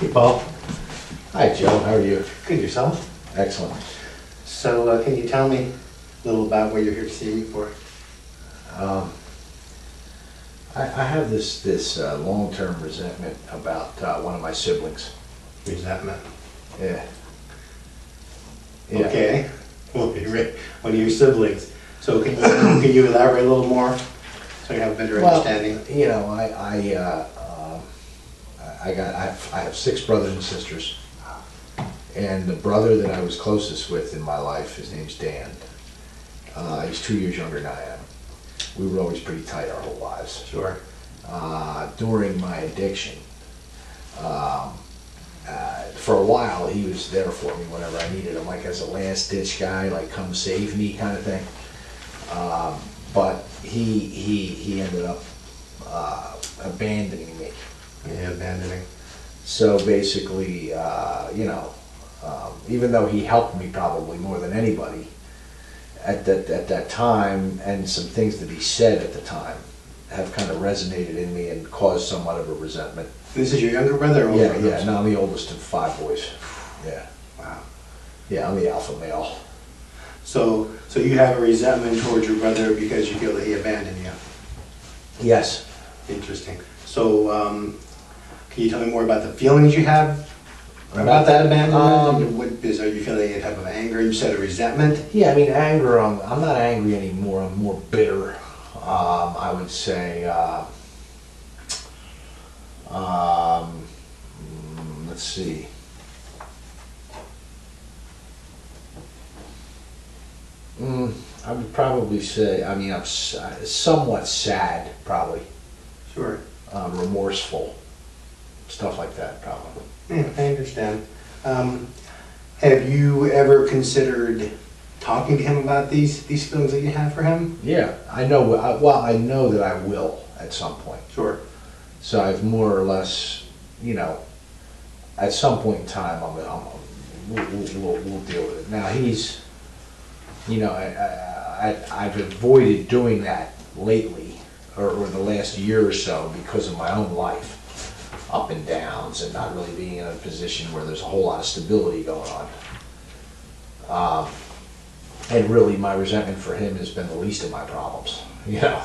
Hey, Paul. Hi, Joe. How are you? Good, yourself? Excellent. So, can you tell me a little about what you're here to see me for? I have this long-term resentment about one of my siblings. Resentment. Yeah. Okay. One of your siblings. So, can you elaborate a little more so I have a better understanding? You know, I have 6 brothers and sisters, and the brother that I was closest with in my life, his name's Dan. He's 2 years younger than I am. We were always pretty tight our whole lives. Sure. During my addiction, for a while he was there for me whenever I needed him, like as a last ditch guy, like come save me kind of thing. But he ended up abandoning me. Yeah, abandoning. So basically, you know, even though he helped me probably more than anybody at that time, and some things that he said at the time have kind of resonated in me and caused somewhat of a resentment. This is your younger brother or older brother? Yeah, no, I'm the oldest of 5 boys. Yeah. Wow. Yeah, I'm the alpha male. So you have a resentment towards your brother because you feel that he abandoned you? Yes. Interesting. So, can you tell me more about the feelings you have about that abandonment? Are you feeling a type of anger? You said a resentment? Yeah, I mean, anger, I'm not angry anymore. I'm more bitter. I would say, let's see. I would probably say, I mean, I'm somewhat sad, probably. Sure. Remorseful. Stuff like that, probably. Yeah, I understand. Have you ever considered talking to him about these feelings that you have for him? Yeah, I know. Well, I know that I will at some point. Sure. So I've more or less, you know, at some point in time, we'll deal with it. Now he's, you know, I've avoided doing that lately, or the last year or so, because of my own life, up and downs, and not really being in a position where there's a whole lot of stability going on. And really, my resentment for him has been the least of my problems, you know.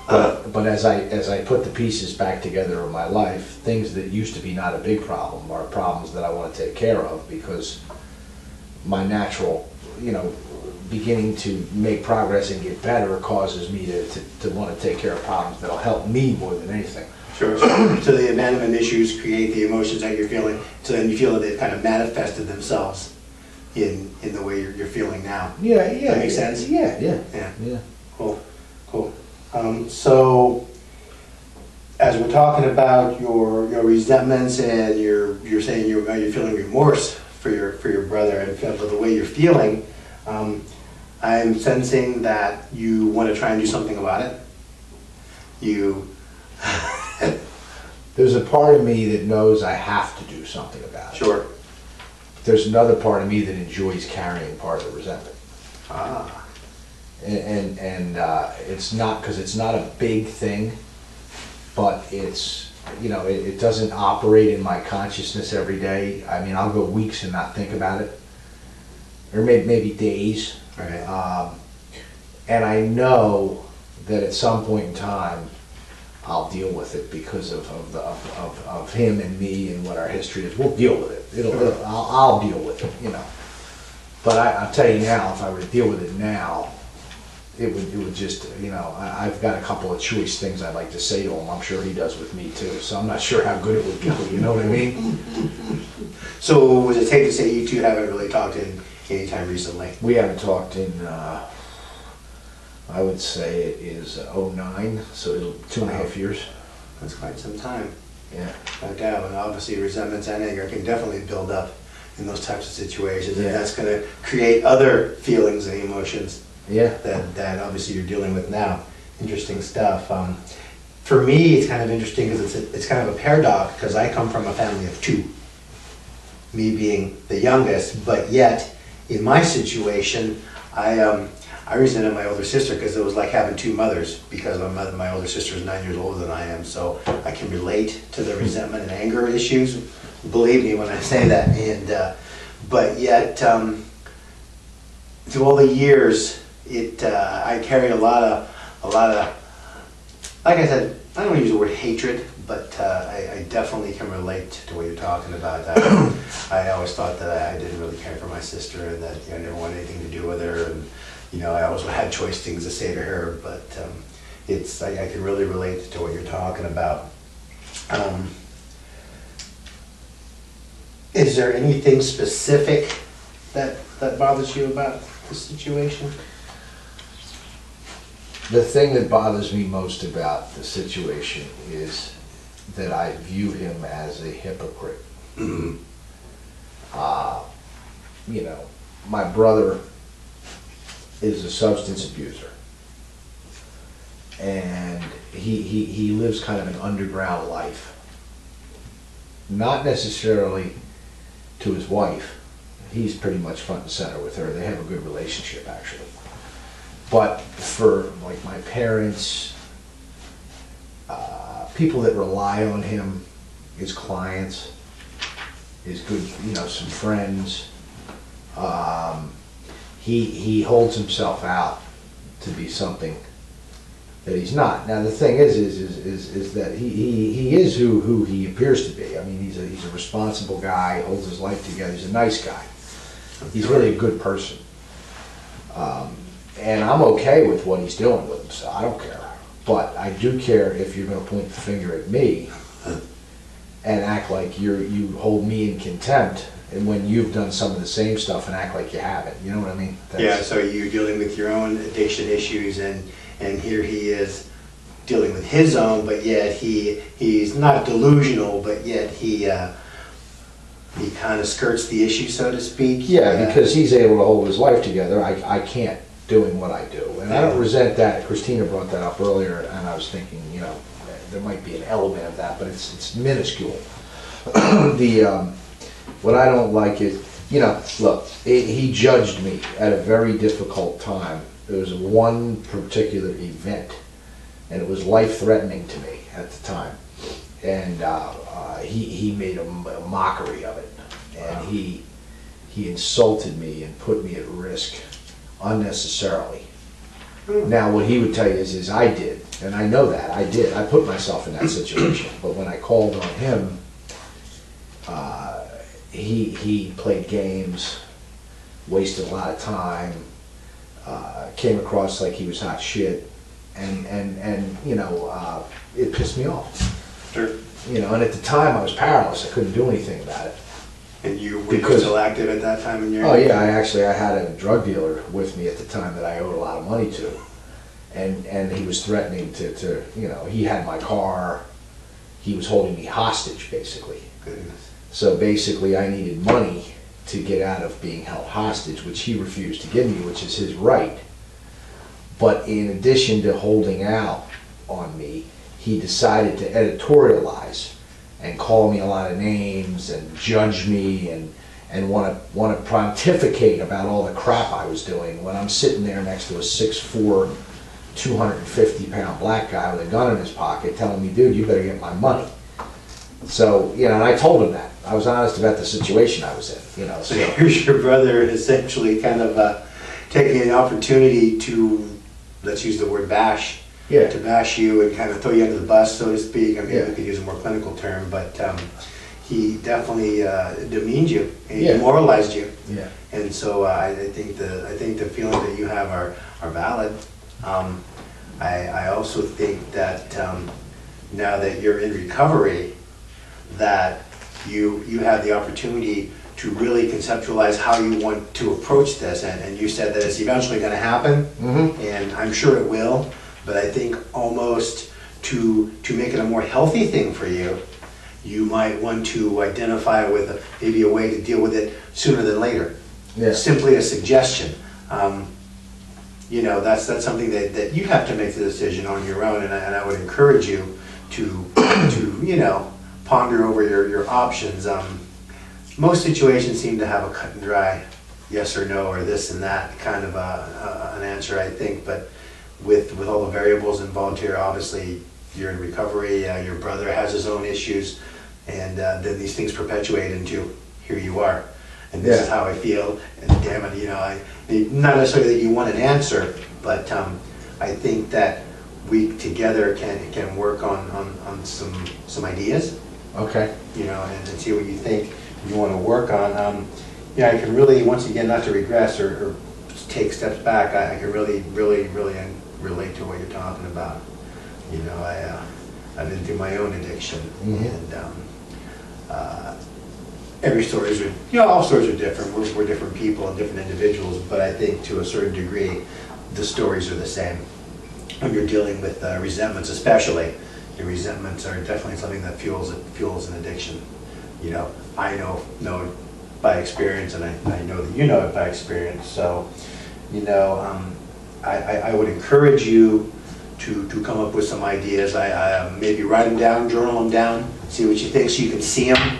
But as I put the pieces back together in my life, things that used to be not a big problem are problems that I want to take care of, because my natural, you know, beginning to make progress and get better causes me to want to take care of problems that'll help me more than anything. Sure. So the abandonment issues create the emotions that you're feeling, so then you feel that they've kind of manifested themselves in the way you're feeling now. Yeah, yeah. That makes sense? Yeah. Cool. So, as we're talking about your resentments, and you're saying you're feeling remorse for your brother and for the way you're feeling, I'm sensing that you want to try and do something about it. There's a part of me that knows I have to do something about it. Sure. There's another part of me that enjoys carrying part of the resentment. Ah. And it's not, because it's not a big thing, but it's, you know, it doesn't operate in my consciousness every day. I mean, I'll go weeks and not think about it, or maybe days. Right. And I know that at some point in time I'll deal with it because of him and me and what our history is. We'll deal with it. I'll deal with it, you know. But I'll tell you now, if I were to deal with it now, it would just, you know, I've got a couple of choice things I'd like to say to him. I'm sure he does with me too. So I'm not sure how good it would go. You know what I mean? So was it safe to say you two haven't really talked in any time recently? We haven't talked in, I would say it is '09, so it'll 2.5 years. That's quite some time. Yeah. No doubt. And obviously resentments and anger can definitely build up in those types of situations. Yeah. And that's going to create other feelings and emotions. Yeah. That obviously you're dealing with now. Interesting stuff. For me, it's kind of interesting because it's kind of a paradox, because I come from a family of 2. Me being the youngest, but yet in my situation, I resented my older sister because it was like having 2 mothers, because my older sister is 9 years older than I am, so I can relate to the resentment and anger issues believe me when I say that. And but yet, through all the years, I carry a lot of, like I said, I don't want to use the word hatred, but I definitely can relate to what you're talking about. I always thought that I didn't really care for my sister, and that I never wanted anything to do with her, and I always had choice things to say to her. But I can really relate to what you're talking about. Is there anything specific that bothers you about the situation? The thing that bothers me most about the situation is that I view him as a hypocrite. Mm-hmm. My brother is a substance abuser, and he lives kind of an underground life. Not necessarily to his wife. He's pretty much front and center with her. They have a good relationship, actually. But for like my parents, people that rely on him, his clients, his good, some friends, he holds himself out to be something that he's not. Now the thing is that he is who he appears to be. I mean, he's a responsible guy, holds his life together. He's a nice guy. He's really a good person. And I'm okay with what he's doing with him, so I don't care. But I do care if you're going to point the finger at me and act like you hold me in contempt, and when you've done some of the same stuff and act like you haven't. You know what I mean? Yeah, so you're dealing with your own addiction issues, and here he is dealing with his own, but yet he's not delusional, but yet he kind of skirts the issue, so to speak. Yeah, because he's able to hold his life together. I can't, doing what I do. And I don't resent that. Christina brought that up earlier, and I was thinking, there might be an element of that, but it's minuscule. What I don't like is, look, he judged me at a very difficult time. There was one particular event, and it was life-threatening to me at the time. And he made a mockery of it. And he insulted me and put me at risk unnecessarily. Now, what he would tell you is I did, and I know that, I did. I put myself in that situation. But when I called on him, he played games, wasted a lot of time, came across like he was hot shit, and it pissed me off. Sure. And at the time I was powerless. I couldn't do anything about it. And you were still active at that time in your life? Oh yeah, I had a drug dealer with me at the time that I owed a lot of money to, and he was threatening to he had my car, he was holding me hostage basically. Goodness. So basically I needed money to get out of being held hostage, which he refused to give me, which is his right. But in addition to holding out on me, he decided to editorialize and call me a lot of names and judge me and want to pontificate about all the crap I was doing when I'm sitting there next to a 6'4", 250-pound black guy with a gun in his pocket telling me, dude, you better get my money. So, and I told him that. I was honest about the situation I was in, So here's your brother essentially kind of taking an opportunity to, let's use the word bash, to bash you and kind of throw you under the bus, so to speak. I mean, we could use a more clinical term, but he definitely demeaned you, and demoralized you. Yeah. And so I think the feelings that you have are valid. I also think that now that you're in recovery, that you have the opportunity to really conceptualize how you want to approach this, and you said that it's eventually going to happen, and I'm sure it will. But I think almost to make it a more healthy thing for you, you might want to identify with maybe a way to deal with it sooner than later. Yeah. Simply a suggestion. That's something that you have to make the decision on your own, and I would encourage you to ponder over your options. Most situations seem to have a cut and dry yes or no or this and that kind of an answer, I think, but with all the variables involved here, obviously you're in recovery, your brother has his own issues, And then these things perpetuate into, here you are, and this is how I feel, and damn it, not necessarily that you want an answer, but I think that we together can work on some ideas. Okay. And see what you think you want to work on. I can really, once again, not to regress or take steps back, I can really relate to what you're talking about. I've been through my own addiction, and every stories are, all stories are different. We're different people and different individuals, but I think to a certain degree, the stories are the same. When you're dealing with resentments, especially, the resentments are definitely something that fuels an addiction. I know by experience, and I know that you know it by experience. So, I would encourage you to come up with some ideas. I maybe write them down, journal them down, see what you think, so you can see them.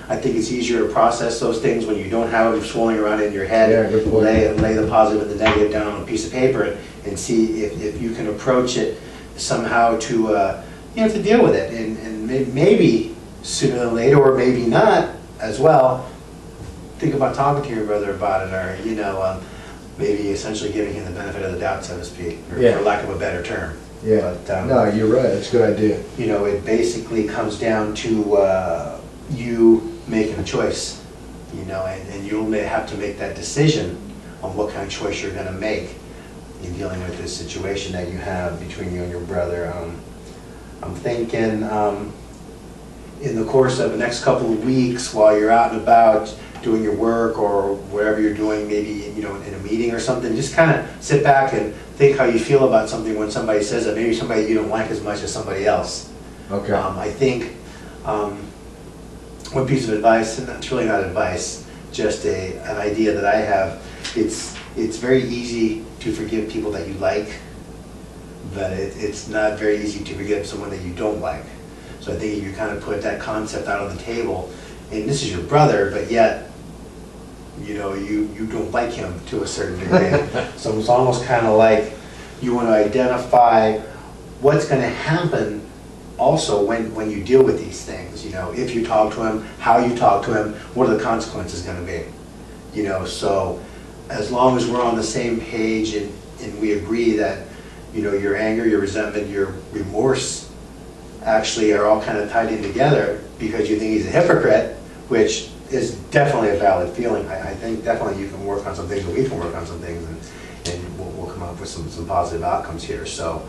I think it's easier to process those things when you don't have them swirling around in your head. Yeah, good point. Lay the positive and the negative down on a piece of paper and see if you can approach it somehow to to deal with it, and maybe sooner than later, or maybe not as well. Think about talking to your brother about it, or maybe essentially giving him the benefit of the doubt, so to speak, or for lack of a better term. Yeah. But, no, you're right. It's a good idea. It basically comes down to you making a choice, and you'll have to make that decision on what kind of choice you're going to make in dealing with this situation that you have between you and your brother. I'm thinking in the course of the next couple of weeks, while you're out and about doing your work or whatever you're doing, maybe in a meeting or something, just kind of sit back and think how you feel about something when somebody says it. Maybe somebody you don't like as much as somebody else. Okay. I think one piece of advice, and it's really not advice, just an idea that I have. It's very easy to forgive people that you like, but it's not very easy to forgive someone that you don't like. So I think if you kind of put that concept out on the table, and this is your brother, but yet, you don't like him to a certain degree. So it's almost kind of like you want to identify what's going to happen also when you deal with these things. If you talk to him, how you talk to him, what are the consequences going to be? So as long as we're on the same page and we agree that your anger, your resentment, your remorse actually are all kind of tied in together because you think he's a hypocrite, which is definitely a valid feeling. I think definitely you can work on some things, and we can work on some things, and we'll come up with some positive outcomes here. So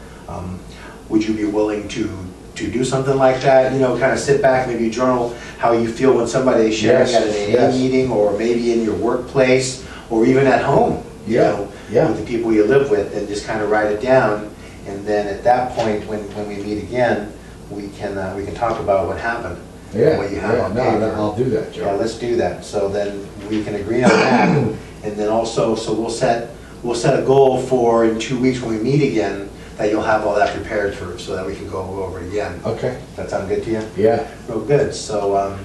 would you be willing to do something like that? Kind of sit back, maybe journal how you feel when somebody is sharing at an AA meeting, or maybe in your workplace, or even at home, with the people you live with, and just kind of write it down. And then at that point, when we meet again, we can talk about what happened. What you have on paper. I'll do that, Joe. Yeah, let's do that. So then we can agree on that, and then also, so we'll set a goal for in 2 weeks when we meet again, that you'll have all that prepared so that we can go over it again. Okay. That sound good to you? Yeah. Real good. So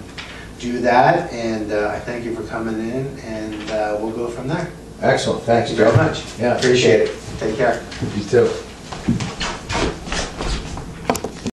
do that, and I thank you for coming in, and we'll go from there. Excellent. Thanks, Thank you Joe. very much. Yeah. Appreciate it. Take care. You too.